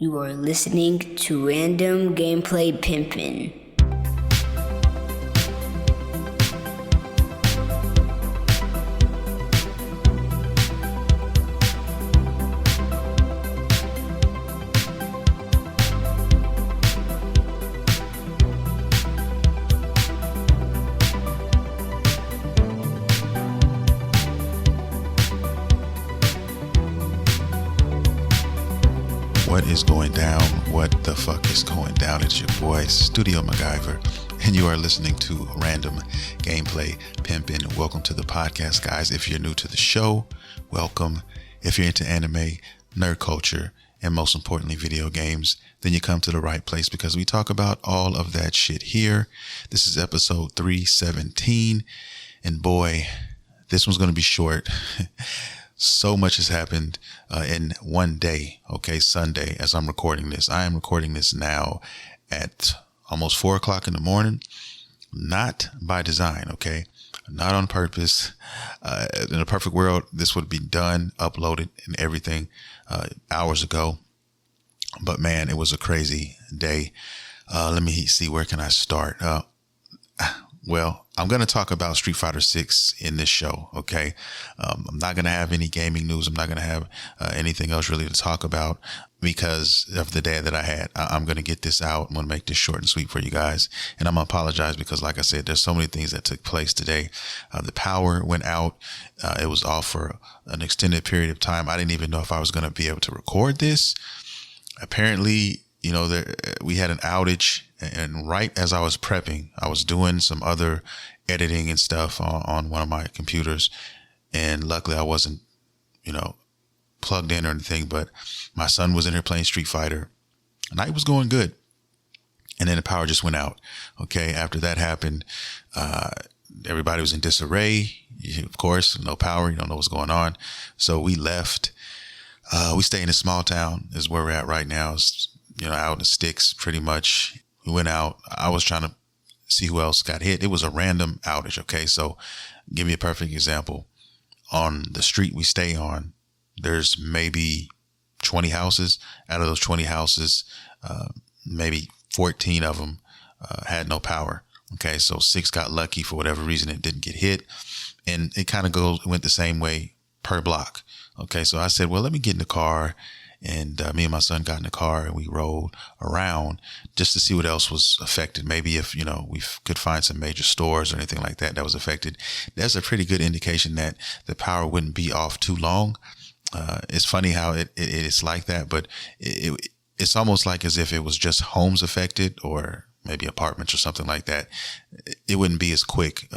You are listening to Random Gameplay Pimpin'. What is going down? What the fuck is going down? It's your boy, Studio MacGyver, and you are listening to Random Gameplay Pimpin'. Welcome to the podcast, guys. If you're new to the show, welcome. If you're into anime, nerd culture, and most importantly, video games, then you come to the right place because we talk about all of that shit here. This is episode 317, and boy, this one's going to be short. So much has happened in one day. Okay, Sunday, as I'm recording this. I am recording this now at almost 4 o'clock in the morning. Not by design, okay? Not on purpose. In a perfect world, this would be done, uploaded, and everything hours ago. But man, it was a crazy day. Let me see, where can I start? Well, I'm going to talk about Street Fighter 6 in this show, okay? I'm not going to have any gaming news. I'm not going to have anything else really to talk about because of the day that I had. I'm going to get this out. I'm going to make this short and sweet for you guys. And I'm going to apologize because, like I said, there's so many things that took place today. The power went out. It was off for an extended period of time. I didn't even know if I was going to be able to record this. Apparently, you know, we had an outage, and right as I was prepping, I was doing some other editing and stuff on one of my computers. And luckily I wasn't, plugged in or anything, but my son was in here playing Street Fighter. Night was going good. And then the power just went out. Okay. After that happened, everybody was in disarray. Of course, no power. You don't know what's going on. So we left. We stay in a small town is where we're at right now. It's, out in the sticks, pretty much. We went out. I was trying to see who else got hit. It was a random outage. Okay. So give me a perfect example. On the street we stay on, there's maybe 20 houses. Out of those 20 houses, maybe 14 of them had no power. Okay. So 6 got lucky for whatever reason. It didn't get hit. And it kind of went the same way per block. Okay. So I said, well, let me get in the car. And me and my son got in the car and we rode around just to see what else was affected. Maybe if, we could find some major stores or anything like that was affected. That's a pretty good indication that the power wouldn't be off too long. It's funny how it is like that, but it's almost like as if it was just homes affected or maybe apartments or something like that. It wouldn't be as quick.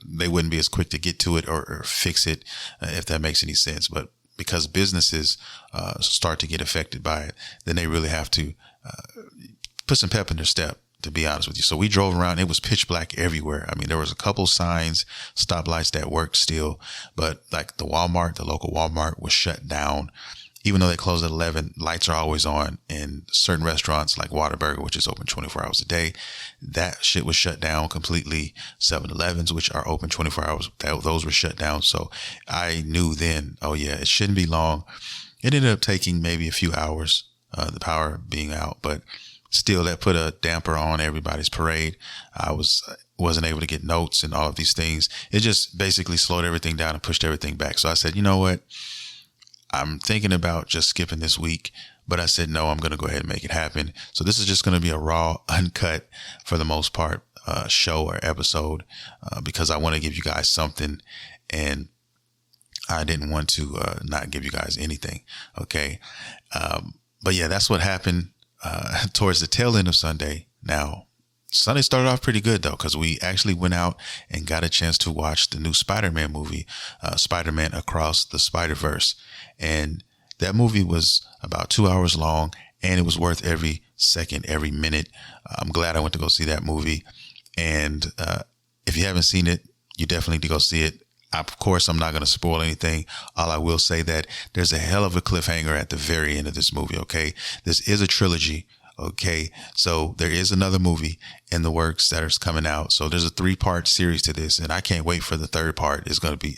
They wouldn't be as quick to get to it or fix it, if that makes any sense. But because businesses start to get affected by it, then they really have to put some pep in their step, to be honest with you. So we drove around. It was pitch black everywhere. I mean, there was a couple signs, stoplights that worked still, but like the local Walmart was shut down. Even though they close at 11, lights are always on. And certain restaurants like Whataburger, which is open 24 hours a day, that shit was shut down completely. 7-Elevens, which are open 24 hours, those were shut down. So I knew then, oh yeah, it shouldn't be long. It ended up taking maybe a few hours, the power being out, but still that put a damper on everybody's parade. I wasn't able to get notes and all of these things. It just basically slowed everything down and pushed everything back. So I said, you know what? I'm thinking about just skipping this week, but I said, no, I'm going to go ahead and make it happen. So this is just going to be a raw, uncut, for the most part, show or episode, because I want to give you guys something and I didn't want to not give you guys anything. Okay. But yeah, that's what happened towards the tail end of Sunday. Now, Sunday started off pretty good though, because we actually went out and got a chance to watch the new Spider-Man movie, Spider-Man Across the Spider-Verse. And that movie was about 2 hours long and it was worth every second, every minute. I'm glad I went to go see that movie. And if you haven't seen it, you definitely need to go see it. Of course, I'm not going to spoil anything. All I will say that there's a hell of a cliffhanger at the very end of this movie. Okay. This is a trilogy. Okay, so there is another movie in the works that is coming out. So there's a 3-part series to this, and I can't wait for the third part. It's gonna be,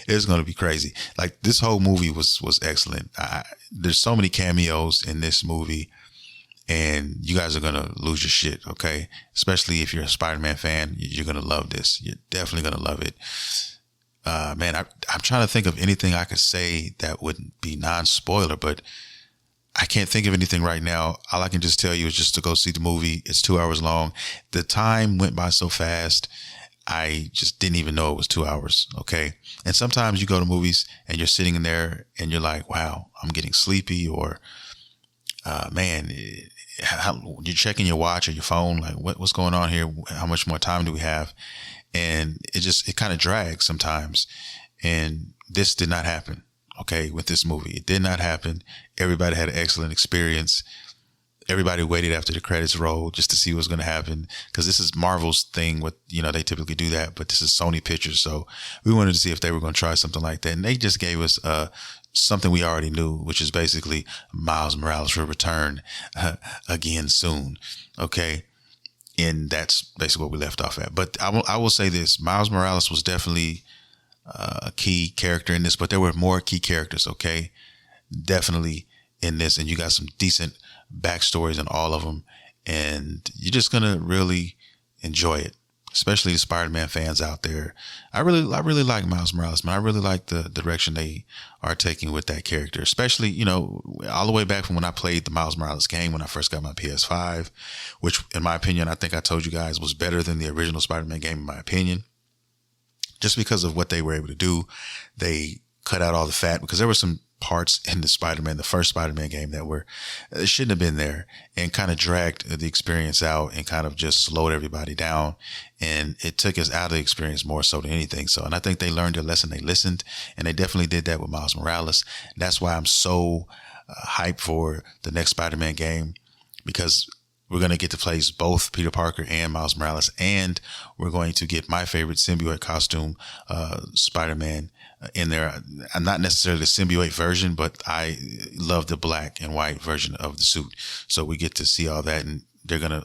it's gonna be crazy. Like, this whole movie was excellent. There's so many cameos in this movie, and you guys are gonna lose your shit. Okay, especially if you're a Spider-Man fan, you're gonna love this. You're definitely gonna love it. Man, I'm trying to think of anything I could say that wouldn't be non-spoiler, but I can't think of anything right now. All I can just tell you is just to go see the movie. It's 2 hours long. The time went by so fast, I just didn't even know it was 2 hours. Okay. And sometimes you go to movies and you're sitting in there and you're like, wow, I'm getting sleepy, or, man, you're checking your watch or your phone. Like, what's going on here? How much more time do we have? And it kind of drags sometimes. And this did not happen. Okay, with this movie, it did not happen. Everybody had an excellent experience. Everybody waited after the credits rolled just to see what's going to happen, because this is Marvel's thing. With, they typically do that, but this is Sony Pictures, so we wanted to see if they were going to try something like that, and they just gave us something we already knew, which is basically Miles Morales will return again soon. Okay, and that's basically what we left off at. But I will say this: Miles Morales was definitely a key character in this, but there were more key characters, okay, definitely in this, and you got some decent backstories in all of them, and you're just gonna really enjoy it, especially the Spider-Man fans out there. I really like Miles Morales, man. I really like the direction they are taking with that character, especially, all the way back from when I played the Miles Morales game when I first got my PS5, which, in my opinion, I think I told you guys was better than the original Spider-Man game, in my opinion. Just because of what they were able to do. They cut out all the fat, because there were some parts in the first Spider-Man game that shouldn't have been there, and kind of dragged the experience out and kind of just slowed everybody down. And it took us out of the experience more so than anything. So, and I think they learned their lesson. They listened, and they definitely did that with Miles Morales. That's why I'm so hyped for the next Spider-Man game, because we're going to get to play both Peter Parker and Miles Morales, and we're going to get my favorite symbiote costume, Spider-Man, in there. I'm not necessarily the symbiote version, but I love the black and white version of the suit. So we get to see all that, and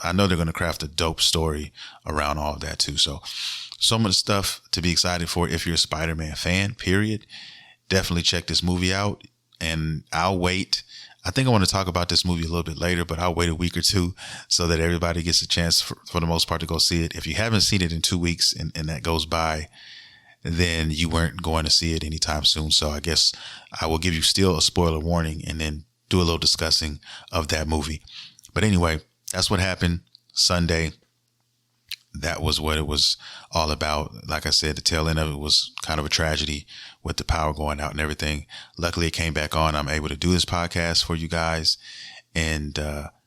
I know they're going to craft a dope story around all of that too. So much stuff to be excited for if you're a Spider-Man fan, period. Definitely check this movie out, and I'll wait. I think I want to talk about this movie a little bit later, but I'll wait a week or two so that everybody gets a chance, for the most part, to go see it. If you haven't seen it in 2 weeks and that goes by, then you weren't going to see it anytime soon. So I guess I will give you still a spoiler warning and then do a little discussing of that movie. But anyway, that's what happened Sunday. That was what it was all about. Like I said, the tail end of it was kind of a tragedy with the power going out and everything. Luckily, it came back on. I'm able to do this podcast for you guys. And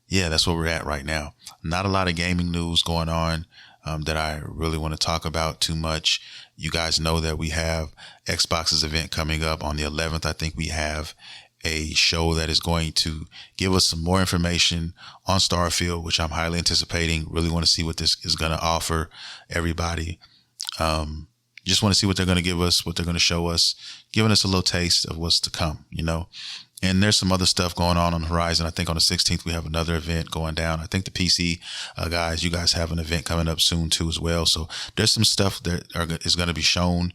yeah, that's where we're at right now. Not a lot of gaming news going on that I really want to talk about too much. You guys know that we have Xbox's event coming up on the 11th. I think we have a show that is going to give us some more information on Starfield, which I'm highly anticipating. Really want to see what this is going to offer everybody. Just want to see what they're going to give us, what they're going to show us, giving us a little taste of what's to come, And there's some other stuff going on the horizon. I think on the 16th, we have another event going down. I think the PC guys, you guys have an event coming up soon too as well. So there's some stuff that is going to be shown.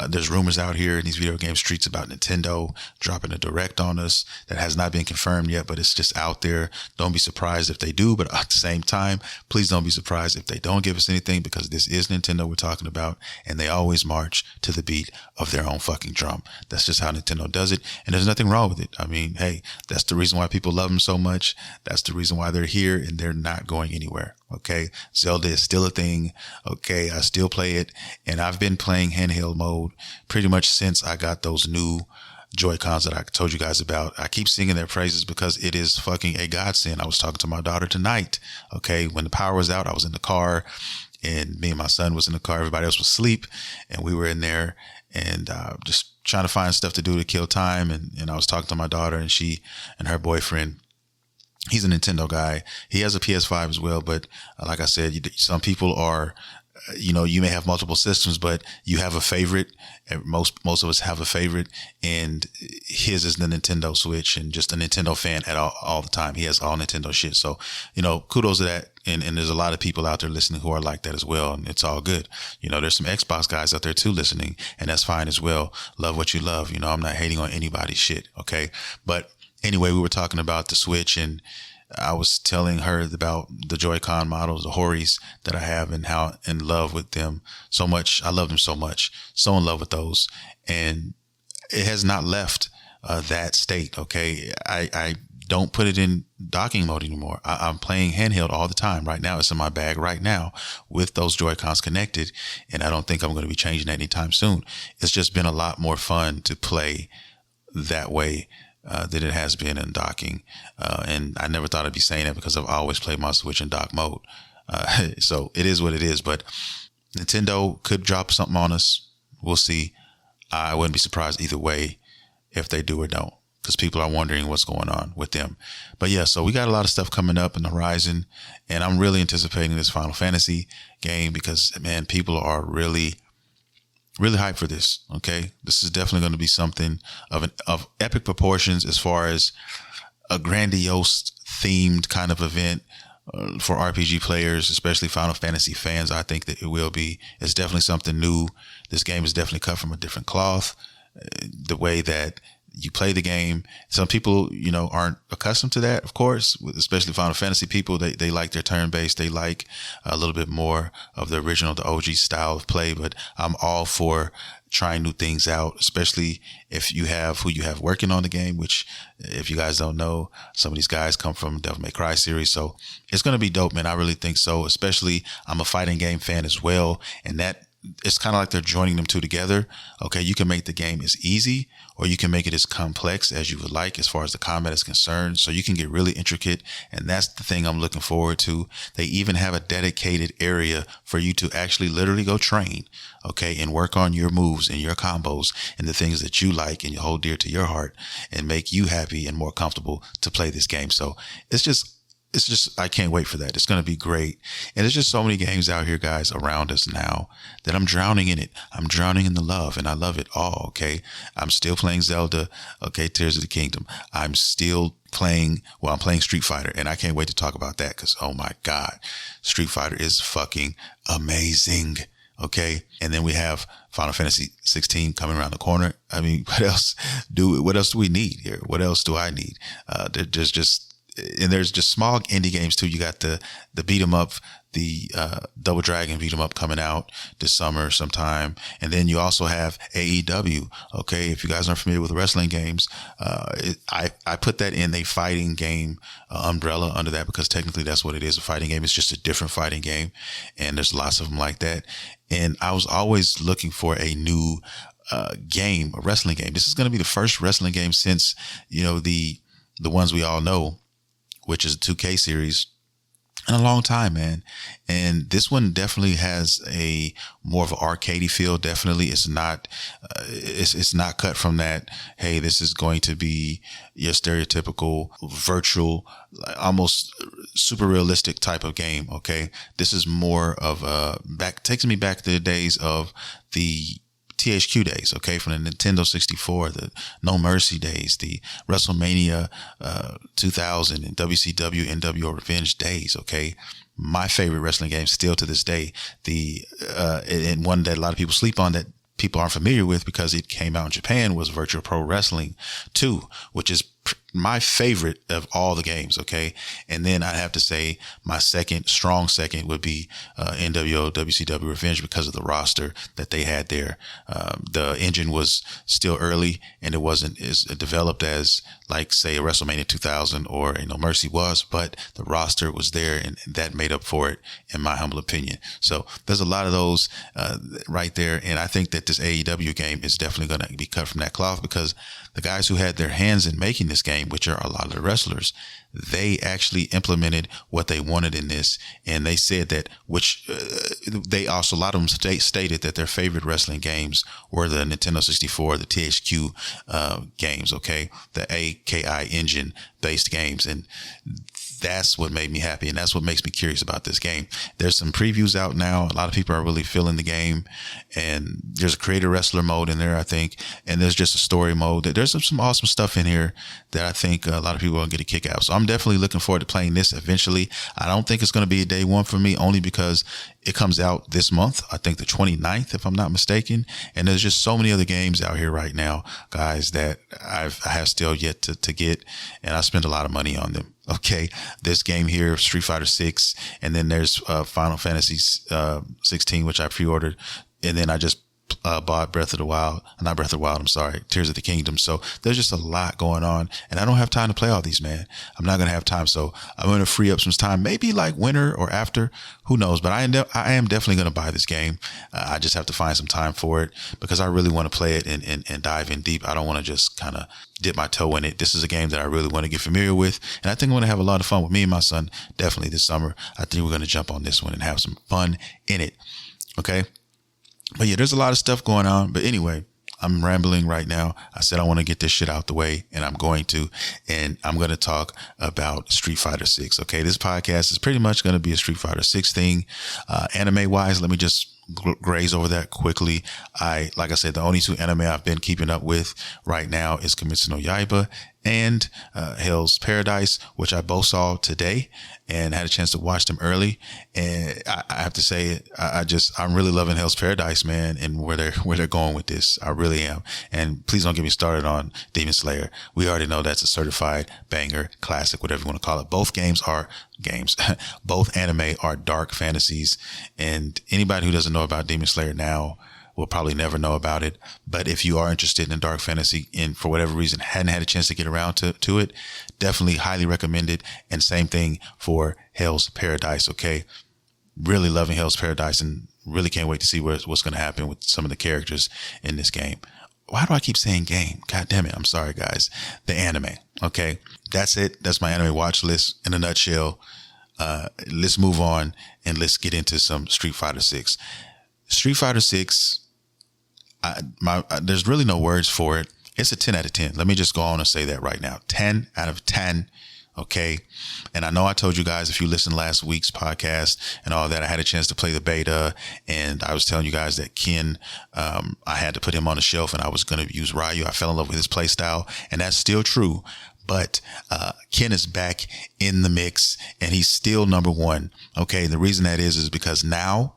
There's rumors out here in these video game streets about Nintendo dropping a direct on us that has not been confirmed yet, but it's just out there. Don't be surprised if they do, but at the same time, please don't be surprised if they don't give us anything, because this is Nintendo we're talking about, and they always march to the beat of their own fucking drum. That's just how Nintendo does it, and there's nothing wrong with it. I mean, hey, that's the reason why people love them so much. That's the reason why they're here, and they're not going anywhere. Okay. Zelda is still a thing. Okay. I still play it, and I've been playing handheld mode pretty much since I got those new Joy-Cons that I told you guys about. I keep singing their praises because it is fucking a godsend. I was talking to my daughter tonight. Okay. When the power was out, I was in the car, and me and my son was in the car. Everybody else was asleep, and we were in there and just trying to find stuff to do to kill time. And I was talking to my daughter, and she and her boyfriend, he's a Nintendo guy. He has a PS5 as well. But like I said, some people are you may have multiple systems, but you have a favorite. Most of us have a favorite, and his is the Nintendo Switch, and just a Nintendo fan at all the time. He has all Nintendo shit. So, kudos to that. And there's a lot of people out there listening who are like that as well. And it's all good. There's some Xbox guys out there too listening, and that's fine as well. Love what you love. I'm not hating on anybody's shit. Okay. But anyway, we were talking about the Switch, and I was telling her about the Joy-Con models, the Horis that I have, and how in love with them so much. I love them so much, so in love with those. And it has not left that state. Okay. I don't put it in docking mode anymore. I'm playing handheld all the time. Right now, it's in my bag right now with those Joy-Cons connected. And I don't think I'm going to be changing that anytime soon. It's just been a lot more fun to play that way than it has been in docking. And I never thought I'd be saying that because I've always played my Switch in dock mode. So it is what it is. But Nintendo could drop something on us. We'll see. I wouldn't be surprised either way if they do or don't, because people are wondering what's going on with them. But yeah, so we got a lot of stuff coming up in the horizon, and I'm really anticipating this Final Fantasy game because, man, people are really hyped for this. Okay. This is definitely going to be something of epic proportions as far as a grandiose themed kind of event for RPG players, especially Final Fantasy fans. I think that it will be. It's definitely something new. This game is definitely cut from a different cloth. The way that you play the game, some people, aren't accustomed to that, of course, especially Final Fantasy people. They like their turn-based. They like a little bit more of the original, the OG style of play. But I'm all for trying new things out, especially if you have who you have working on the game, which, if you guys don't know, some of these guys come from Devil May Cry series. So it's going to be dope, man. I really think so. Especially, I'm a fighting game fan as well. And that, it's kind of like they're joining them two together. Okay. You can make the game as easy, or you can make it as complex as you would like as far as the combat is concerned. So you can get really intricate. And that's the thing I'm looking forward to. They even have a dedicated area for you to actually literally go train. Okay. And work on your moves and your combos and the things that you like and you hold dear to your heart and make you happy and more comfortable to play this game. So it's just, I can't wait for that. It's going to be great. And there's just so many games out here, guys, around us now that I'm drowning in it. I'm drowning in the love, and I love it all. Okay. I'm still playing Zelda. Okay. Tears of the Kingdom. I'm still playing Street Fighter, and I can't wait to talk about that because, oh my God, Street Fighter is fucking amazing. Okay. And then we have Final Fantasy 16 coming around the corner. I mean, what else do we need here? What else do I need? There's just small indie games too. You got the beat 'em up, the Double Dragon beat 'em up coming out this summer sometime, and then you also have AEW. Okay, if you guys aren't familiar with wrestling games, I put that in a fighting game umbrella under that because technically that's what it is. A fighting game. It's just a different fighting game, and there's lots of them like that. And I was always looking for a new game, a wrestling game. This is going to be the first wrestling game since the ones we all know, which is a 2K series, in a long time, man. And this one definitely has a more of an arcadey feel. Definitely, it's not cut from that. Hey, this is going to be your stereotypical virtual, almost super realistic type of game. Okay, this is more of takes me back to the days of the THQ days, okay, from the Nintendo 64, the No Mercy days, the WrestleMania 2000 and WCW NWO Revenge days, okay. My favorite wrestling game still to this day, and one that a lot of people sleep on that people aren't familiar with because it came out in Japan, was Virtual Pro Wrestling 2, which is my favorite of all the games. Okay. And then I have to say my strong second would be NWO WCW Revenge because of the roster that they had there. The engine was still early and it wasn't as developed as, like, say, a WrestleMania 2000 or No Mercy was, but the roster was there and that made up for it, in my humble opinion. So there's a lot of those right there. And I think that this AEW game is definitely going to be cut from that cloth because the guys who had their hands in making this game, which are a lot of the wrestlers, they actually implemented what they wanted in this. And they said that, a lot of them stated that their favorite wrestling games were the Nintendo 64, the THQ games, okay? The AKI engine based games. And that's what made me happy. And that's what makes me curious about this game. There's some previews out now. A lot of people are really feeling the game, and there's a creator wrestler mode in there, I think. And there's just a story mode. There's some awesome stuff in here that I think a lot of people are going to get a kick out of. So I'm definitely looking forward to playing this eventually. I don't think it's going to be a day one for me, only because it comes out this month. I think the 29th, if I'm not mistaken. And there's just so many other games out here right now, guys, that I have still yet to get. And I spend a lot of money on them. Okay, this game here, Street Fighter 6, and then there's Final Fantasy 16, which I pre-ordered, and then I just bought Tears of the Kingdom. So there's just a lot going on, and I don't have time to play all these, man. I'm not going to have time. So I'm going to free up some time, maybe like winter or after, who knows, but I am definitely going to buy this game. I just have to find some time for it because I really want to play it and dive in deep. I don't want to just kind of dip my toe in it. This is a game that I really want to get familiar with, and I think I'm going to have a lot of fun with me and my son definitely this summer. I think we're going to jump on this one and have some fun in it. Okay. But yeah, there's a lot of stuff going on. But anyway, I'm rambling right now. I said I want to get this shit out the way, and I'm going to. And I'm going to talk about Street Fighter 6. Okay, this podcast is pretty much going to be a Street Fighter 6 thing. Anime-wise, let me just graze over that quickly. Like I said, the only two anime I've been keeping up with right now is Kimetsu no Yaiba and Hell's Paradise, which I both saw today and had a chance to watch them early. And I have to say, I'm really loving Hell's Paradise, man, and where they're going with this. I really am. And please don't get me started on Demon Slayer. We already know that's a certified banger, classic, whatever you want to call it. Both both anime are dark fantasies, and anybody who doesn't know about Demon Slayer now will probably never know about it. But if you are interested in dark fantasy and for whatever reason hadn't had a chance to get around to it, definitely highly recommend it. And same thing for Hell's Paradise. Okay. Really loving Hell's Paradise and really can't wait to see what's going to happen with some of the characters in this game. Why do I keep saying game? God damn it. I'm sorry, guys. The anime. Okay. That's it. That's my anime watch list in a nutshell. Let's move on and let's get into some Street Fighter 6. Street Fighter 6, there's really no words for it. It's a 10 out of 10. Let me just go on and say that right now. 10 out of 10. Okay. And I know I told you guys, if you listened to last week's podcast and all that, I had a chance to play the beta, and I was telling you guys that Ken, I had to put him on the shelf and I was going to use Ryu. I fell in love with his play style, and that's still true. But Ken is back in the mix and he's still number one. Okay. The reason that is because now,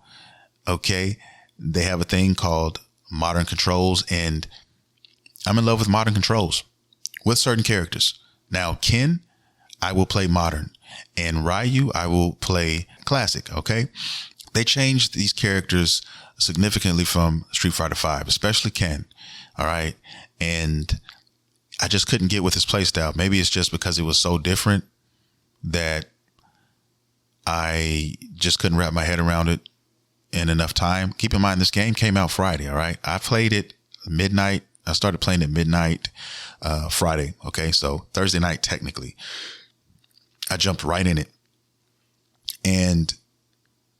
okay, they have a thing called modern controls, and I'm in love with modern controls with certain characters. Now, Ken, I will play modern, and Ryu, I will play classic. Okay. They changed these characters significantly from Street Fighter 5, especially Ken. All right. And I just couldn't get with his playstyle. Maybe it's just because it was so different that I just couldn't wrap my head around it in enough time. Keep in mind, this game came out Friday. All right. I played it midnight. I started playing at midnight, Friday. Okay. So Thursday night, technically, I jumped right in it. And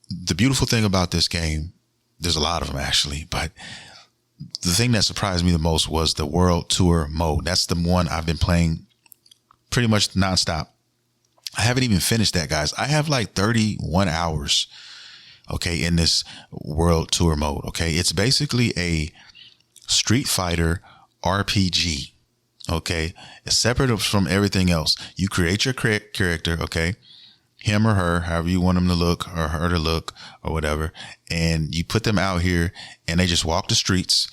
the beautiful thing about this game, there's a lot of them actually, but the thing that surprised me the most was the World Tour mode. That's the one I've been playing pretty much nonstop. I haven't even finished that, guys. I have like 31 hours. Okay, in this World Tour mode. Okay, it's basically a Street Fighter RPG. Okay, it's separate from everything else. You create your character. Okay, him or her, however you want him to look, or her to look, or whatever, and you put them out here, and they just walk the streets,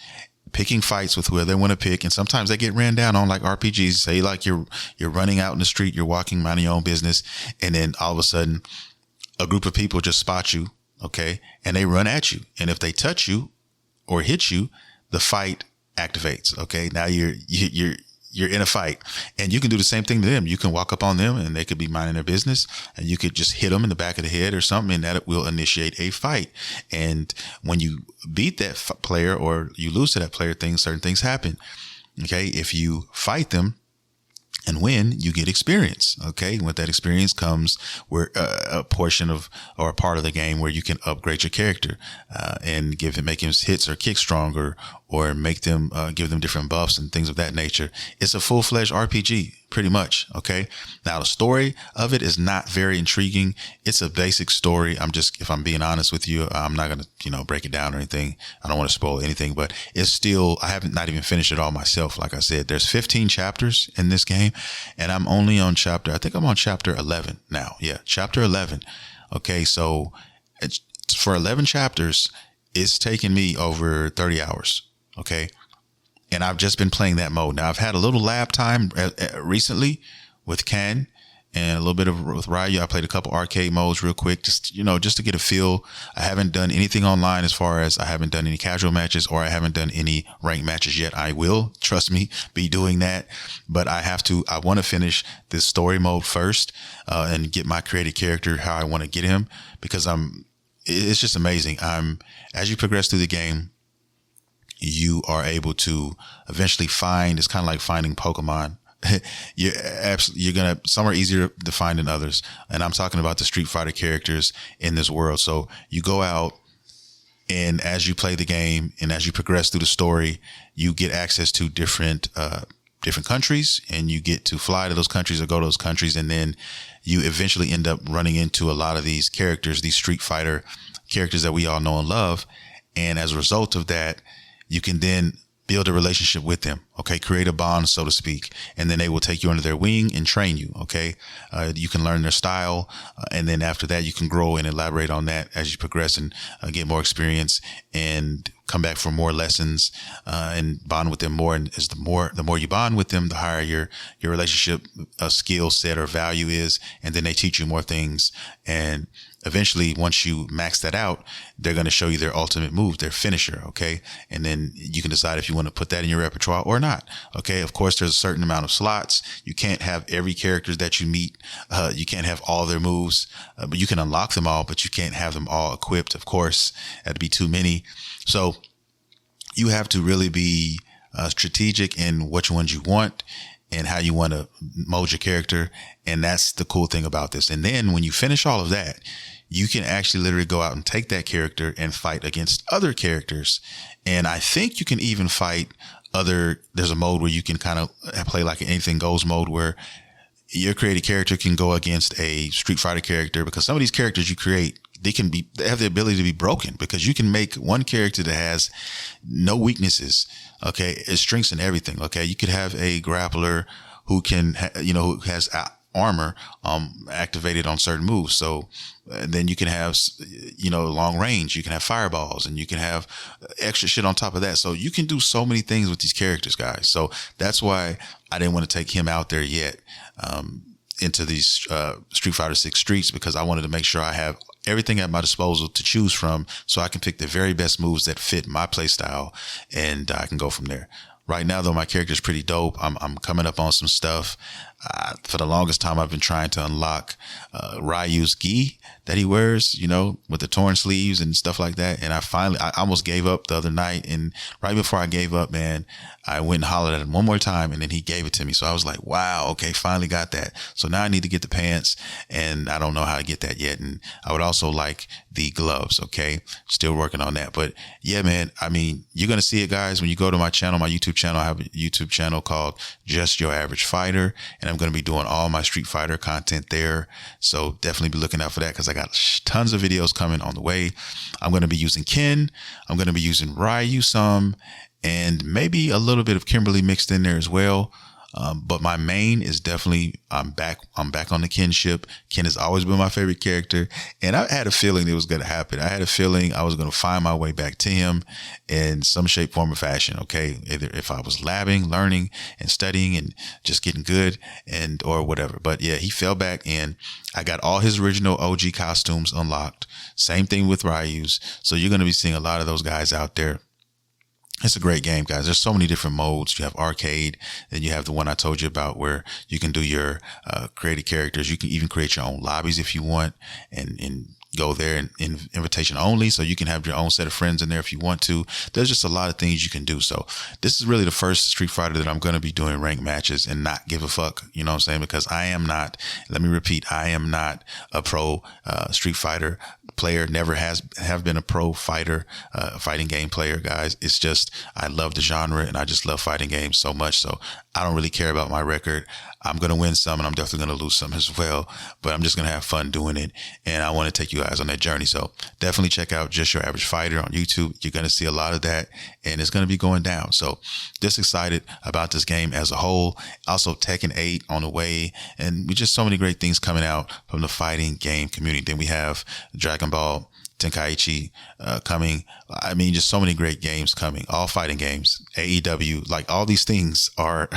picking fights with whoever they want to pick. And sometimes they get ran down on, like RPGs. Say like you're running out in the street, you're walking, minding your own business, and then all of a sudden, a group of people just spot you. Okay. And they run at you. And if they touch you or hit you, the fight activates. Okay. Now you're in a fight, and you can do the same thing to them. You can walk up on them and they could be minding their business, and you could just hit them in the back of the head or something, and that will initiate a fight. And when you beat that player or you lose to that player, certain things happen. Okay. If you fight them and win, you get experience. Okay. And with that experience comes where a portion of, or a part of the game where you can upgrade your character, and make him hits or kick stronger, or make them, give them different buffs and things of that nature. It's a full-fledged RPG, pretty much. Okay. Now the story of it is not very intriguing. It's a basic story. If I'm being honest with you, I'm not going to, break it down or anything. I don't want to spoil anything, but it's still, I haven't not even finished it all myself. Like I said, there's 15 chapters in this game, and I'm only on I think I'm on chapter 11 now. Yeah. Chapter 11. Okay. So for 11 chapters, it's taken me over 30 hours. Okay. And I've just been playing that mode. Now I've had a little lab time recently with Ken and a little bit with Ryu. I played a couple arcade modes real quick, just to get a feel. I haven't done anything online, as far as I haven't done any casual matches, or I haven't done any ranked matches yet. I will, trust me, be doing that. But I want to finish this story mode first, and get my created character how I want to get him, because it's just amazing. As you progress through the game, you are able to eventually it's kind of like finding Pokemon. Some are easier to find than others. And I'm talking about the Street Fighter characters in this world. So you go out, and as you play the game and as you progress through the story, you get access to different countries, and you get to fly to those countries or go to those countries. And then you eventually end up running into a lot of these characters, these Street Fighter characters that we all know and love. And as a result of that, you can then build a relationship with them. Okay. Create a bond, so to speak. And then they will take you under their wing and train you. Okay. You can learn their style. And then after that, you can grow and elaborate on that as you progress and get more experience and come back for more lessons, and bond with them more. And as the more you bond with them, the higher your relationship, skill set or value is. And then they teach you more things. And eventually, once you max that out, they're going to show you their ultimate move, their finisher. Okay. And then you can decide if you want to put that in your repertoire or not. Okay. Of course, there's a certain amount of slots. You can't have every character that you meet. You can't have all their moves, but you can unlock them all, but you can't have them all equipped. Of course, that'd be too many. So you have to really be strategic in which ones you want and how you want to mold your character. And that's the cool thing about this. And then when you finish all of that, you can actually literally go out and take that character and fight against other characters. And I think you can even fight there's a mode where you can kind of play like an anything goes mode, where your created character can go against a Street Fighter character, because some of these characters you create, they have the ability to be broken, because you can make one character that has no weaknesses. Okay. It's strengths and everything. Okay. You could have a grappler who can, who has armor, activated on certain moves. So then you can have, long range, you can have fireballs, and you can have extra shit on top of that. So you can do so many things with these characters, guys. So that's why I didn't want to take him out there yet, into these, Street Fighter 6 streets, because I wanted to make sure I have everything at my disposal to choose from, so I can pick the very best moves that fit my play style, and I can go from there. Right now, though, my character is pretty dope. I'm coming up on some stuff. For the longest time, I've been trying to unlock Ryu's gi that he wears, with the torn sleeves and stuff like that. And I almost gave up the other night. And right before I gave up, man, I went and hollered at him one more time, and then he gave it to me. So I was like, wow, okay, finally got that. So now I need to get the pants, and I don't know how to get that yet. And I would also like the gloves. Okay. Still working on that. But yeah, man, I mean, you're going to see it, guys, when you go to my channel, my YouTube channel. I have a YouTube channel called Just Your Average Fighter, and I'm going to be doing all my Street Fighter content there. So definitely be looking out for that, because I got tons of videos coming on the way. I'm going to be using Ken. I'm going to be using Ryu some, and maybe a little bit of Kimberly mixed in there as well. But my main is definitely, I'm back on the Ken ship. Ken has always been my favorite character, and I had a feeling it was going to happen. I had a feeling I was going to find my way back to him in some shape, form, or fashion. Okay. Either if I was labbing, learning and studying and just getting good, or whatever. But yeah, he fell back, and I got all his original OG costumes unlocked. Same thing with Ryu's. So you're going to be seeing a lot of those guys out there. It's a great game, guys. There's so many different modes. You have arcade, then you have the one I told you about where you can do your created characters. You can even create your own lobbies if you want, and go there in invitation only. So you can have your own set of friends in there if you want to. There's just a lot of things you can do. So this is really the first Street Fighter that I'm going to be doing ranked matches and not give a fuck. You know what I'm saying? Because I am not, let me repeat, I am not a pro Street Fighter player, never have been a pro fighter, fighting game player, guys. It's just, I love the genre and I just love fighting games so much. So I don't really care about my record. I'm going to win some and I'm definitely going to lose some as well, but I'm just going to have fun doing it. And I want to take you guys on that journey. So definitely check out Just Your Average Fighter on YouTube. You're going to see a lot of that and it's going to be going down. So just excited about this game as a whole. Also Tekken 8 on the way, and we just so many great things coming out from the fighting game community. Then we have Dragon Ball Tenkaichi coming. I mean, just so many great games coming, all fighting games, AEW, like all these things are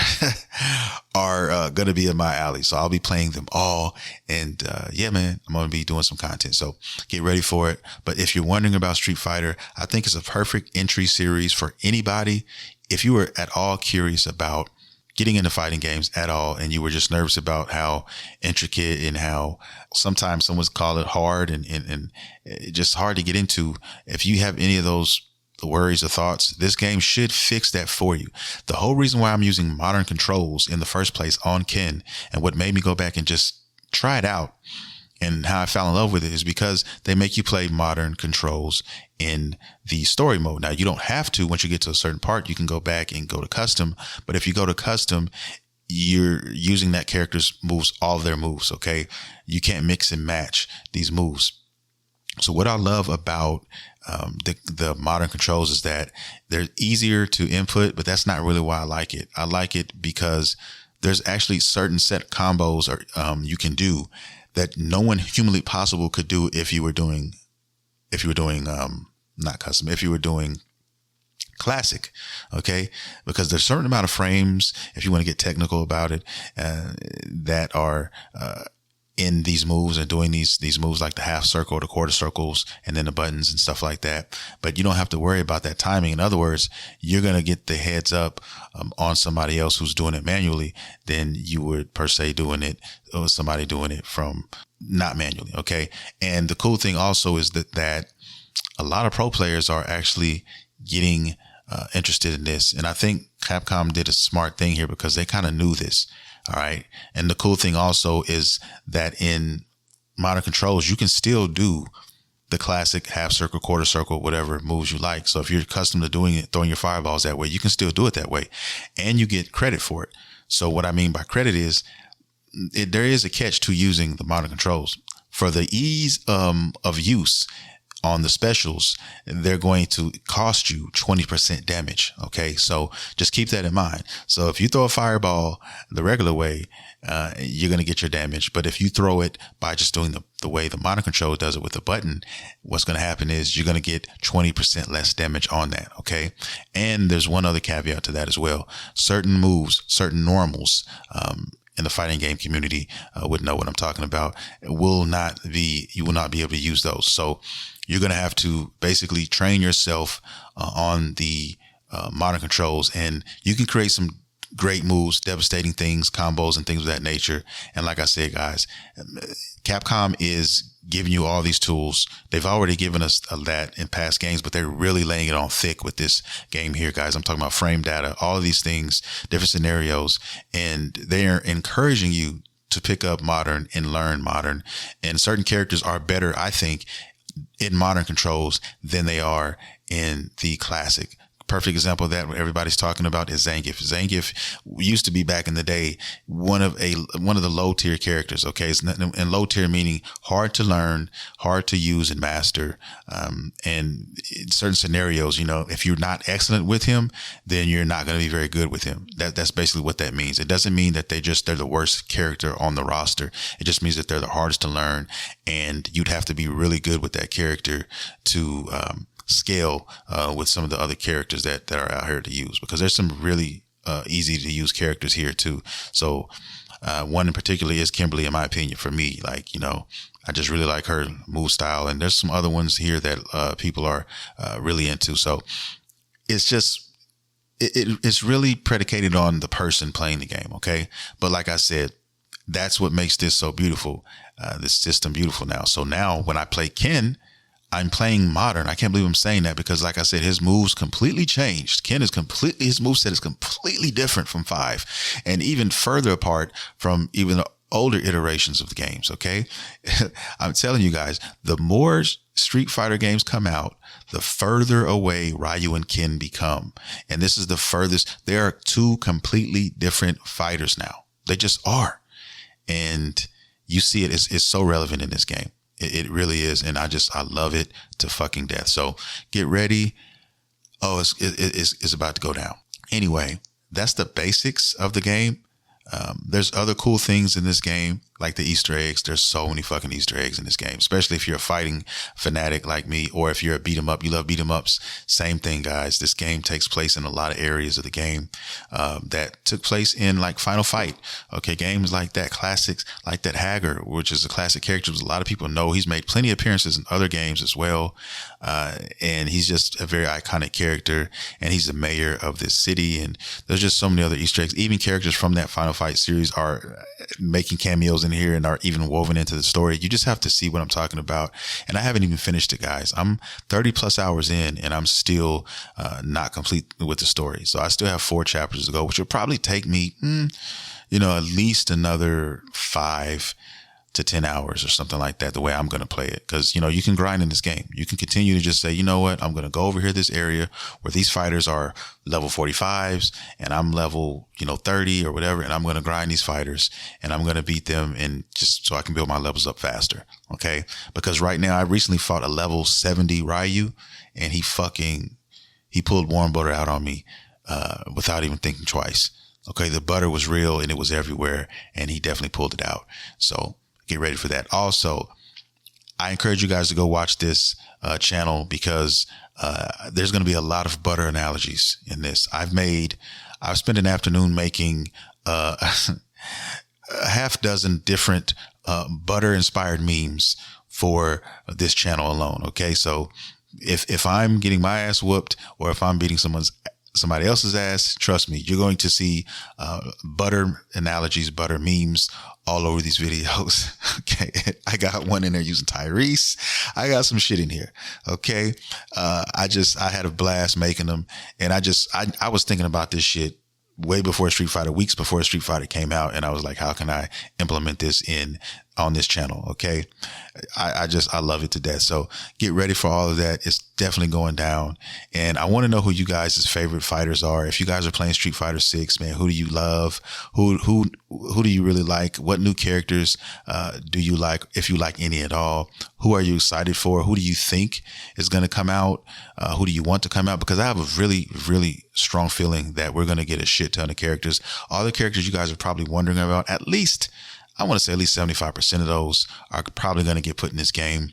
going to be in my alley. So I'll be playing them all. And yeah, man, I'm going to be doing some content. So get ready for it. But if you're wondering about Street Fighter, I think it's a perfect entry series for anybody. If you were at all curious about getting into fighting games at all, and you were just nervous about how intricate and how sometimes someone's call it hard and just hard to get into. If you have any of those worries or thoughts, this game should fix that for you. The whole reason why I'm using modern controls in the first place on Ken, and what made me go back and just try it out and how I fell in love with it, is because they make you play modern controls in the story mode. Now, you don't have to. Once you get to a certain part, you can go back and go to custom. But if you go to custom, you're using that character's moves, all of their moves. Okay. You can't mix and match these moves. So what I love about the modern controls is that they're easier to input, but that's not really why I like it. I like it because there's actually certain set combos you can do that no one humanly possible could do if you were doing not custom, if you were doing classic. Okay. Because there's a certain amount of frames, if you want to get technical about it, that are, in these moves and doing these moves like the half circle, the quarter circles, and then the buttons and stuff like that. But you don't have to worry about that timing. In other words, you're going to get the heads up on somebody else who's doing it manually than you would per se doing it, or somebody doing it from not manually. Okay. And the cool thing also is that a lot of pro players are actually getting interested in this. And I think Capcom did a smart thing here because they kind of knew this. All right. And the cool thing also is that in modern controls, you can still do the classic half circle, quarter circle, whatever moves you like. So if you're accustomed to doing it, throwing your fireballs that way, you can still do it that way and you get credit for it. So what I mean by credit is there is a catch to using the modern controls. For the ease of use on the specials, they're going to cost you 20% damage. Okay. So just keep that in mind. So if you throw a fireball the regular way, you're going to get your damage. But if you throw it by just doing the way the modern control does it with the button, what's going to happen is you're going to get 20% less damage on that. Okay. And there's one other caveat to that as well. Certain moves, certain normals, in the fighting game community would know what I'm talking about. You will not be able to use those. So you're going to have to basically train yourself on the modern controls, and you can create some great moves, devastating things, combos and things of that nature. And like I said, guys, Capcom is giving you all these tools. They've already given us that in past games, but they're really laying it on thick with this game here, guys. I'm talking about frame data, all of these things, different scenarios, and they're encouraging you to pick up modern and learn modern. And certain characters are better, I think, in modern controls than they are in the classic. Perfect example of that, what everybody's talking about, is Zangief. Zangief used to be, back in the day, one of the low tier characters. Okay. And low tier meaning hard to learn, hard to use and master. And in certain scenarios, if you're not excellent with him, then you're not going to be very good with him. That's basically what that means. It doesn't mean that they're the worst character on the roster. It just means that they're the hardest to learn, and you'd have to be really good with that character to, scale with some of the other characters that are out here to use, because there's some really easy to use characters here too. So one in particular is Kimberly, in my opinion. For me, I just really like her move style, and there's some other ones here that people are really into. So it's just it's really predicated on the person playing the game. Okay, but like I said, that's what makes this so beautiful, this system beautiful now. So now when I play Ken, I'm playing modern. I can't believe I'm saying that, because like I said, his moves completely changed. His moveset is completely different from 5, and even further apart from even older iterations of the games. Okay. I'm telling you guys, the more Street Fighter games come out, the further away Ryu and Ken become. And this is the furthest. There are two completely different fighters now. They just are. And you see it. It's so relevant in this game. It really is. And I love it to fucking death. So get ready. Oh, it's about to go down. Anyway, that's the basics of the game. There's other cool things in this game, like the Easter eggs. There's so many fucking Easter eggs in this game, especially if you're a fighting fanatic like me, or if you're a beat 'em up, you love beat 'em ups. Same thing, guys. This game takes place in a lot of areas of the game that took place in like Final Fight. Okay, games like that, classics like that Hager, which is a classic character. A lot of people know he's made plenty of appearances in other games as well, and he's just a very iconic character. And he's the mayor of this city. And there's just so many other Easter eggs. Even characters from that Final Fight series are making cameos in here and are even woven into the story. You just have to see what I'm talking about. And I haven't even finished it, guys. I'm 30 plus hours in and I'm still not complete with the story. So I still have 4 chapters to go, which will probably take me, at least another 5 to 10 hours or something like that, the way I'm going to play it. Because, you can grind in this game. You can continue to just say, you know what, I'm going to go over here, this area where these fighters are level 45s and I'm level, 30 or whatever. And I'm going to grind these fighters and I'm going to beat them, and just so I can build my levels up faster. Okay. Because right now I recently fought a level 70 Ryu, and he pulled warm butter out on me, without even thinking twice. Okay. The butter was real and it was everywhere, and he definitely pulled it out. So get ready for that. Also, I encourage you guys to go watch this channel, because there's going to be a lot of butter analogies in this. I've spent an afternoon making a half dozen different butter inspired memes for this channel alone. Okay. So if I'm getting my ass whooped, or if I'm beating somebody else's ass, trust me, you're going to see butter analogies, butter memes all over these videos. Okay. I got one in there using Tyrese. I got some shit in here. Okay. I had a blast making them. And I was thinking about this shit way before Street Fighter, weeks before Street Fighter came out. And I was like, how can I implement this on this channel? Okay. I love it to death. So get ready for all of that. It's definitely going down. And I want to know who you guys' favorite fighters are. If you guys are playing Street Fighter 6, man, who do you love? Who do you really like? What new characters do you like, if you like any at all? Who are you excited for? Who do you think is going to come out? Who do you want to come out? Because I have a really, really strong feeling that we're going to get a shit ton of characters. All the characters you guys are probably wondering about, at least 75% of those are probably going to get put in this game.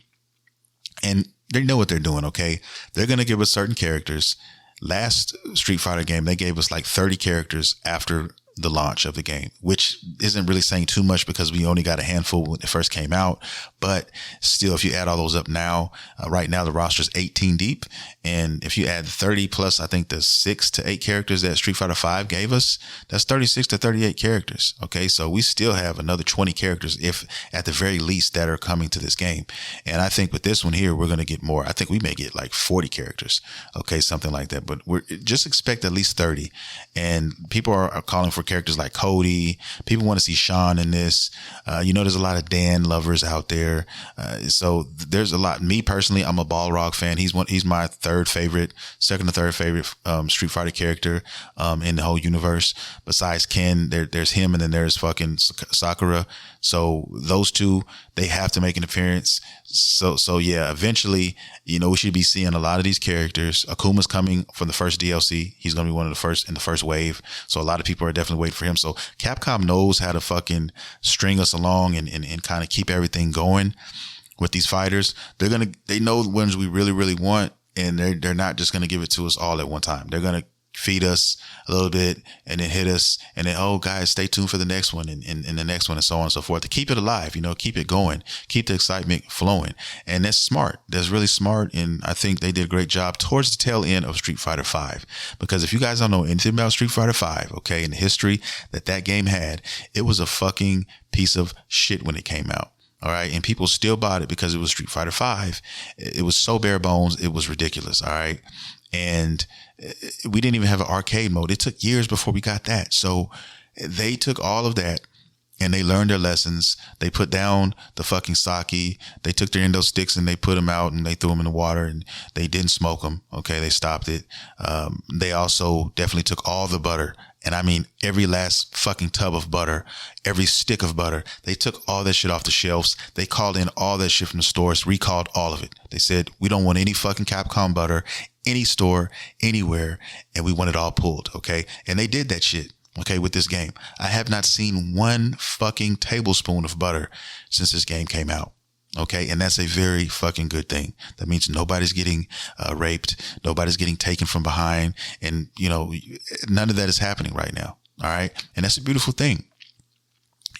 And they know what they're doing. Okay. They're going to give us certain characters. Last Street Fighter game, they gave us like 30 characters after the launch of the game, which isn't really saying too much because we only got a handful when it first came out. But still, if you add all those up now, right now the roster is 18 deep. And if you add 30 plus, I think the 6 to 8 characters that Street Fighter 5 gave us, that's 36 to 38 characters. Okay. So we still have another 20 characters, if at the very least, that are coming to this game. And I think with this one here, we're going to get more. I think we may get like 40 characters. Okay. Something like that, but we're just expect at least 30. And people are calling for characters like Cody. People want to see Sean in this. There's a lot of Dan lovers out there. So there's a lot. Me personally, I'm a Balrog fan. He's my second or third favorite Street Fighter character in the whole universe. Besides Ken, there's him, and then there's fucking Sakura. So those two, they have to make an appearance. So yeah, eventually, we should be seeing a lot of these characters. Akuma's coming from the first DLC. He's going to be one of the first in the first wave. So a lot of people are definitely waiting for him. So Capcom knows how to fucking string us along and kind of keep everything going with these fighters. They know the ones we really, really want. And they're not just going to give it to us all at one time. They're going to feed us a little bit and then hit us, and then, oh guys, stay tuned for the next one and the next one, and so on and so forth, to keep it alive, keep it going, keep the excitement flowing. And that's smart. That's really smart. And I think they did a great job towards the tail end of Street Fighter 5, because if you guys don't know anything about Street Fighter 5, okay, and the history that game had, it was a fucking piece of shit when it came out. All right. And people still bought it because it was Street Fighter 5. It was so bare bones. It was ridiculous. All right. And we didn't even have an arcade mode. It took years before we got that. So they took all of that and they learned their lessons. They put down the fucking sake. They took their endo sticks and they put them out and they threw them in the water, and they didn't smoke them. Okay. They stopped it. They also definitely took all the butter. And I mean, every last fucking tub of butter, every stick of butter. They took all that shit off the shelves. They called in all that shit from the stores, recalled all of it. They said, we don't want any fucking Capcom butter, any store, anywhere. And we want it all pulled. Okay. And they did that shit. Okay, with this game. I have not seen one fucking tablespoon of butter since this game came out. Okay, and that's a very fucking good thing. That means nobody's getting raped, nobody's getting taken from behind, and none of that is happening right now. All right, and that's a beautiful thing.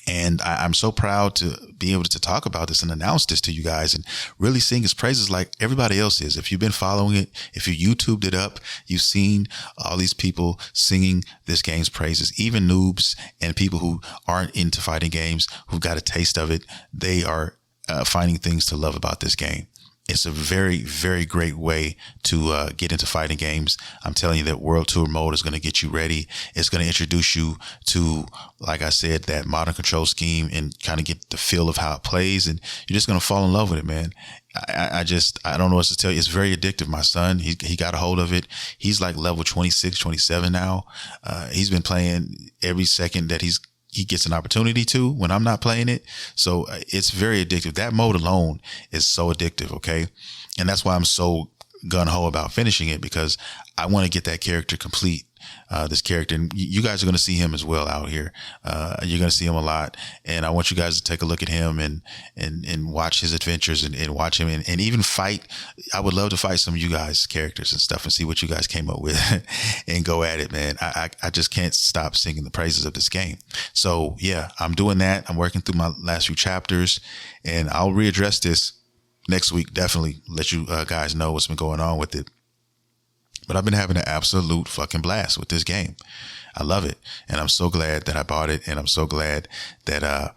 And I'm so proud to be able to talk about this and announce this to you guys and really sing his praises like everybody else is. If you've been following it, if you YouTubed it up, you've seen all these people singing this game's praises, even noobs and people who aren't into fighting games, who've got a taste of it. They are finding things to love about this game. It's a very, very great way to get into fighting games. I'm telling you that World Tour mode is going to get you ready. It's going to introduce you to, like I said, that modern control scheme and kind of get the feel of how it plays. And you're just going to fall in love with it, man. I don't know what to tell you. It's very addictive. My son, he got a hold of it. He's like level 26, 27 now. He's been playing every second that he gets an opportunity to when I'm not playing it. So it's very addictive. That mode alone is so addictive. Okay. And that's why I'm so gun ho about finishing it, because I want to get that character complete. This character, and you guys are going to see him as well out here. You're going to see him a lot, and I want you guys to take a look at him and watch his adventures and watch him and even fight. I would love to fight some of you guys' characters and stuff and see what you guys came up with and go at it, man. I just can't stop singing the praises of this game. So yeah, I'm doing that. I'm working through my last few chapters, and I'll readdress this next week. Definitely let you guys know what's been going on with it. But I've been having an absolute fucking blast with this game. I love it. And I'm so glad that I bought it. And I'm so glad that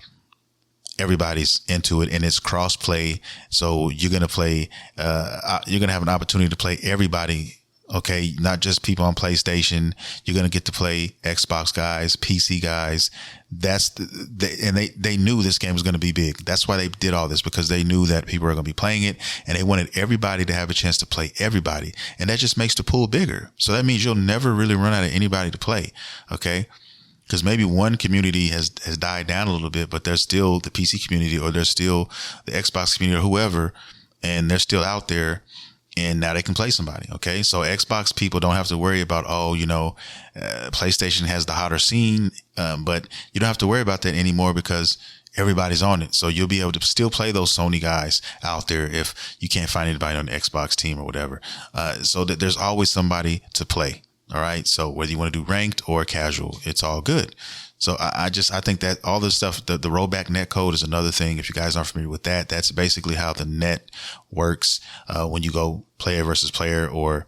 everybody's into it, and it's cross play. So you're going to play, you're going to have an opportunity to play everybody. Okay. Not just people on PlayStation. You're going to get to play Xbox guys, PC guys. And they knew this game was going to be big. That's why they did all this, because they knew that people are going to be playing it, and they wanted everybody to have a chance to play everybody. And that just makes the pool bigger. So that means you'll never really run out of anybody to play. Okay. Because maybe one community has died down a little bit, but there's still the PC community, or there's still the Xbox community, or whoever, and they're still out there. And now they can play somebody. Okay. So Xbox people don't have to worry about, PlayStation has the hotter scene. But you don't have to worry about that anymore, because everybody's on it. So you'll be able to still play those Sony guys out there if you can't find anybody on the Xbox team or whatever. So that there's always somebody to play. All right. So whether you want to do ranked or casual, it's all good. So I think that all this stuff, the rollback net code is another thing. If you guys aren't familiar with that, that's basically how the net works when you go player versus player, or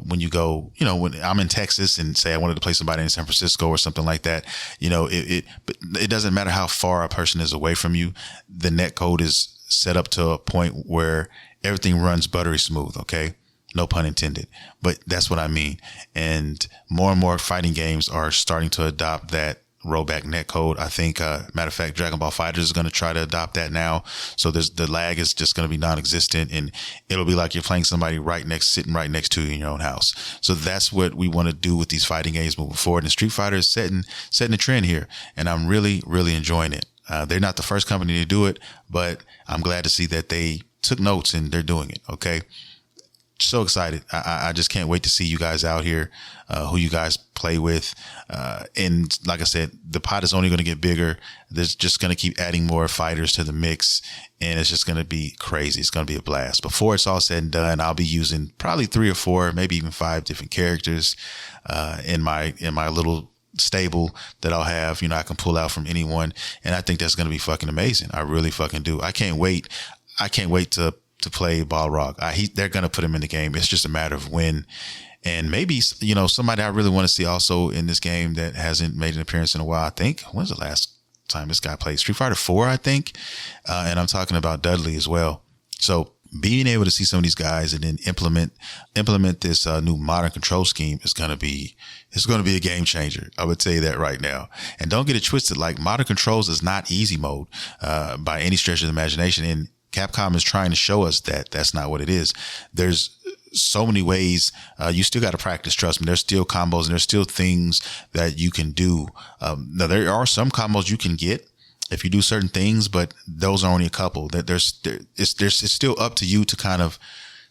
when you go, when I'm in Texas and say I wanted to play somebody in San Francisco or something like that, but it doesn't matter how far a person is away from you. The net code is set up to a point where everything runs buttery smooth. Okay. No pun intended, but that's what I mean. And more fighting games are starting to adopt that rollback netcode. I think, matter of fact, Dragon Ball FighterZ is going to try to adopt that now. So the lag is just going to be non-existent, and it'll be like you're playing somebody sitting right next to you in your own house. So that's what we want to do with these fighting games moving forward. And Street Fighter is setting a trend here, and I'm really, really enjoying it. They're not the first company to do it, but I'm glad to see that they took notes and they're doing it. Okay. So excited. I just can't wait to see you guys out here, who you guys play with. And like I said, the pot is only going to get bigger. There's just going to keep adding more fighters to the mix, and it's just going to be crazy. It's going to be a blast. Before it's all said and done, I'll be using probably 3 or 4, maybe even 5 different characters, in my little stable that I'll have, I can pull out from anyone. And I think that's going to be fucking amazing. I really fucking do. I can't wait to play Balrog. They're going to put him in the game. It's just a matter of when. And maybe, somebody I really want to see also in this game that hasn't made an appearance in a while. I think, when's the last time this guy played? Street Fighter 4, I think. And I'm talking about Dudley as well. So being able to see some of these guys and then implement this new modern control scheme is going to be a game changer. I would tell you that right now. And don't get it twisted. Like, modern controls is not easy mode by any stretch of the imagination. And Capcom is trying to show us that that's not what it is. There's so many ways. You still got to practice. Trust me. There's still combos and there's still things that you can do. Now, there are some combos you can get if you do certain things, but those are only a couple. That it's still up to you to kind of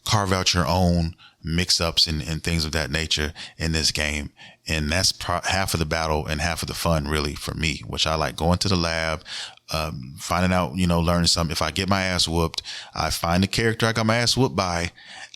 carve out your own mix-ups and things of that nature in this game. And that's half of the battle and half of the fun, really, for me, which I like going to the lab, finding out, learning something. If I get my ass whooped, I find the character I got my ass whooped by.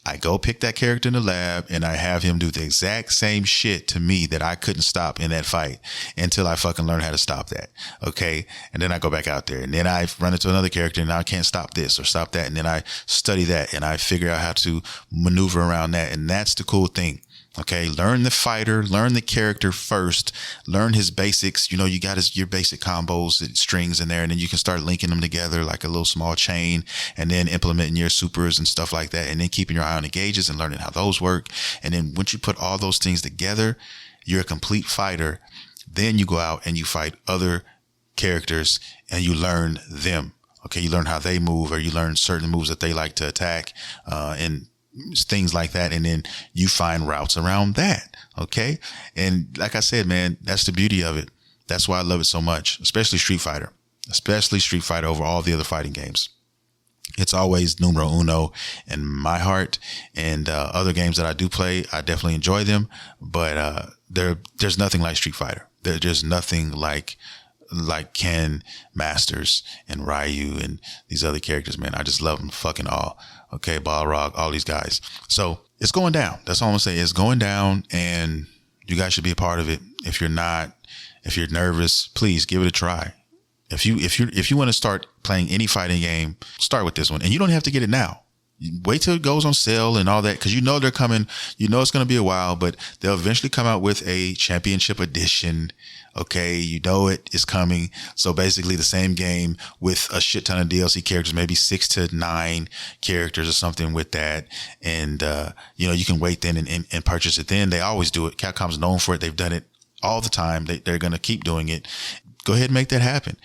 I go pick that character in the lab and I have him do the exact same shit to me that I couldn't stop in that fight until I fucking learn how to stop that. Okay. And then I go back out there and then I run into another character and I can't stop this or stop that. And then I study that and I figure out how to maneuver around that. And that's the cool thing. Okay. Learn the fighter, learn the character first, learn his basics. You got your basic combos, strings in there, and then you can start linking them together like a little small chain and then implementing your supers and stuff like that. And then keeping your eye on the gauges and learning how those work. And then once you put all those things together, you're a complete fighter. Then you go out and you fight other characters and you learn them. Okay. You learn how they move, or you learn certain moves that they like to attack, and things like that. And then you find routes around that. Okay. And like I said, man, that's the beauty of it. That's why I love it so much, especially Street Fighter over all the other fighting games. It's always numero uno in my heart, and other games that I do play, I definitely enjoy them, but there's nothing like Street Fighter. There's nothing like Ken Masters and Ryu and these other characters, man. I just love them fucking all. Okay, Balrog, all these guys. So it's going down. That's all I'm gonna say. It's going down, and you guys should be a part of it. If you're nervous, please give it a try. If you want to start playing any fighting game, start with this one, and you don't have to get it now. Wait till it goes on sale and all that, because they're coming. It's going to be a while, but they'll eventually come out with a championship edition. Okay, it is coming. So basically the same game with a shit ton of DLC characters, maybe 6 to 9 characters or something with that. And, you can wait then and purchase it then. They always do it. Capcom's known for it. They've done it all the time. They're going to keep doing it. Go ahead and make that happen.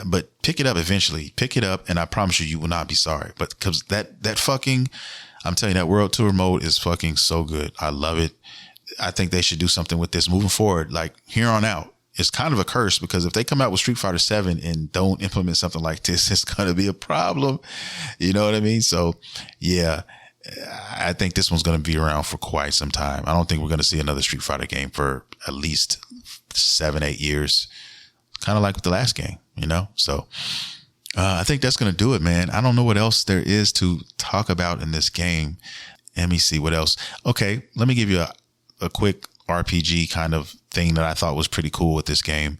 But pick it up eventually. Pick it up, and I promise you will not be sorry. But because that fucking, I'm telling you, that World Tour mode is fucking so good. I love it. I think they should do something with this moving forward, like here on out. It's kind of a curse, because if they come out with Street Fighter 7 and don't implement something like this, it's going to be a problem. You know what I mean? So yeah, I think this one's going to be around for quite some time. I don't think we're going to see another Street Fighter game for at least 7-8 years. Kind of like with the last game, So I think that's going to do it, man. I don't know what else there is to talk about in this game. Let me see what else. Okay, let me give you a quick RPG kind of thing that I thought was pretty cool with this game.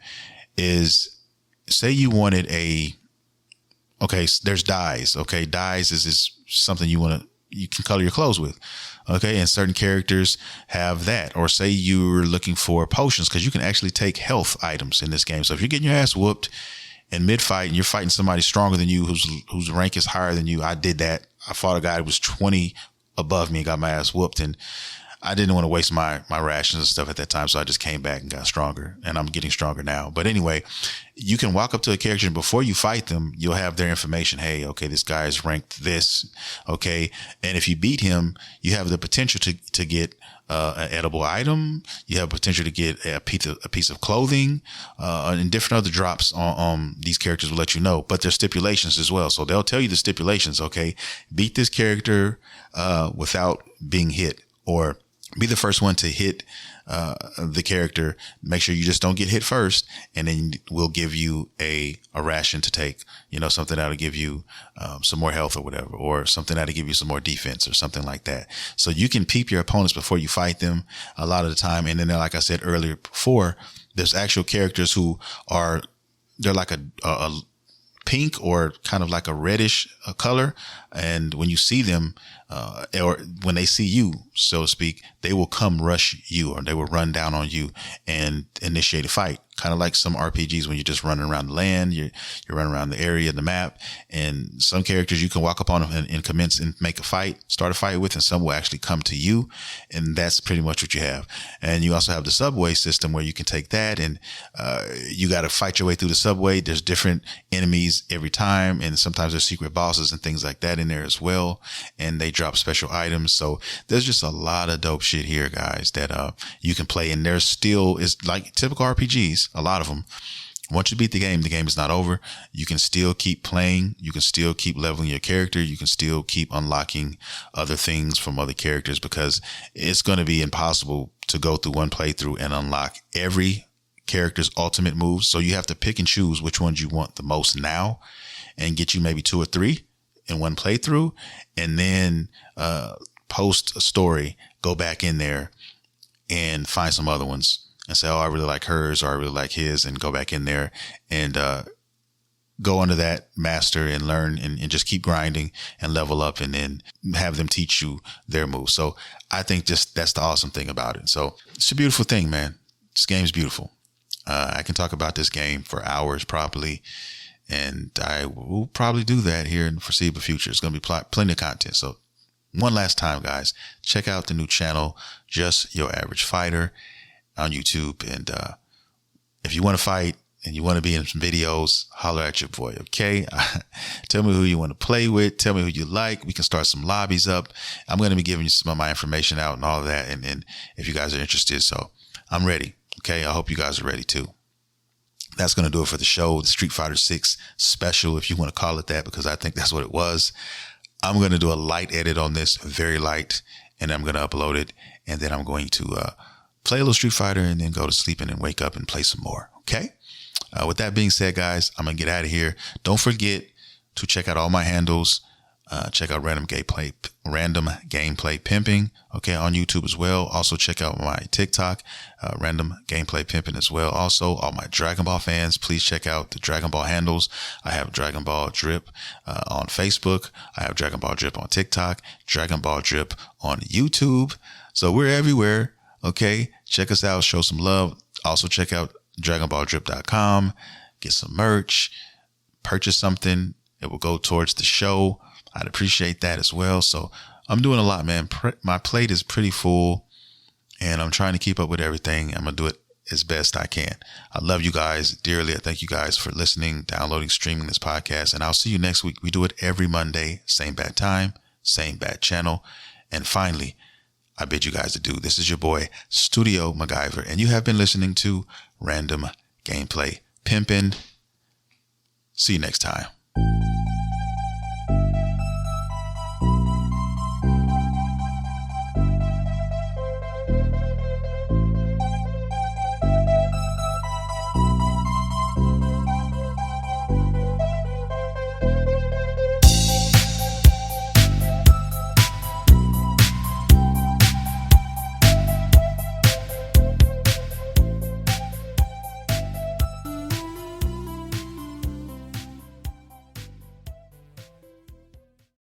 Is, say you wanted there's dyes. Okay, dyes is something you can color your clothes with. Okay, and certain characters have that. Or say you're looking for potions, because you can actually take health items in this game. So if you're getting your ass whooped in mid-fight and you're fighting somebody stronger than you, whose rank is higher than you, I did that. I fought a guy who was 20 above me and got my ass whooped, and I didn't want to waste my rations and stuff at that time, so I just came back and got stronger, and I'm getting stronger now. But anyway, you can walk up to a character, and before you fight them, you'll have their information. Hey, okay, this guy is ranked this, okay? And if you beat him, you have the potential to get an edible item. You have potential to get a piece of clothing, and different other drops on these characters will let you know. But there's stipulations as well, so they'll tell you the stipulations. Okay, beat this character without being hit, or be the first one to hit the character. Make sure you just don't get hit first, and then we'll give you a ration to take, something that'll give you some more health or whatever, or something that'll give you some more defense or something like that. So you can peep your opponents before you fight them a lot of the time. And then, like I said earlier before, there's actual characters they're like a pink or kind of like a reddish color. And when you see them, or when they see you, so to speak, they will come rush you, or they will run down on you and initiate a fight. kind of like some RPGs when you're just running around the land, you're running around the area, the map, and some characters you can walk up on them and commence and start a fight with, and some will actually come to you, and that's pretty much what you have. And you also have the subway system where you can take that and you got to fight your way through the subway. There's different enemies every time, and sometimes there's secret bosses and things like that in there as well, and they drop special items. So there's just a lot of dope shit here, guys, that you can play, and there's still is like typical RPGs. A lot of them, once you beat the game is not over. You can still keep playing. You can still keep leveling your character. You can still keep unlocking other things from other characters, because it's going to be impossible to go through one playthrough and unlock every character's ultimate moves. So you have to pick and choose which ones you want the most now, and get you maybe 2 or 3 in one playthrough, and then post a story, go back in there and find some other ones and say, oh, I really like hers, or I really like his, and go back in there and go under that master and learn and just keep grinding and level up, and then have them teach you their moves. So I think just that's the awesome thing about it. So it's a beautiful thing, man. This game's beautiful. I can talk about this game for hours probably, and I will probably do that here in the foreseeable future. It's going to be plenty of content. So one last time, guys, check out the new channel, Just Your Average Fighter, on YouTube. And if you want to fight and you want to be in some videos, holler at your boy, okay? Tell me who you want to play with. Tell me who you like. We can start some lobbies up. I'm going to be giving you some of my information out and all of that, and if you guys are interested. So I'm ready, okay? I hope you guys are ready too. That's going to do it for the show, the Street Fighter 6 special, if you want to call it that, because I think that's what it was. I'm going to do a light edit on this, very light, and I'm going to upload it, and then I'm going to play a little Street Fighter and then go to sleep and then wake up and play some more. Okay. With that being said, guys, I'm going to get out of here. Don't forget to check out all my handles. Check out Random Gameplay Pimping. Okay. On YouTube as well. Also check out my TikTok, Random Gameplay Pimping as well. Also, all my Dragon Ball fans, please check out the Dragon Ball handles. I have Dragon Ball Drip on Facebook. I have Dragon Ball Drip on TikTok, Dragon Ball Drip on YouTube. So we're everywhere. Okay, check us out, show some love. Also check out DragonBallDrip.com, get some merch, purchase something. It will go towards the show. I'd appreciate that as well. So I'm doing a lot, man. My plate is pretty full, and I'm trying to keep up with everything. I'm going to do it as best I can. I love you guys dearly. I thank you guys for listening, downloading, streaming this podcast, and I'll see you next week. We do it every Monday, same bad time, same bad channel. And finally, I bid you guys adieu. This is your boy, Studio MacGyver, and you have been listening to Random Gameplay Pimpin'. See you next time.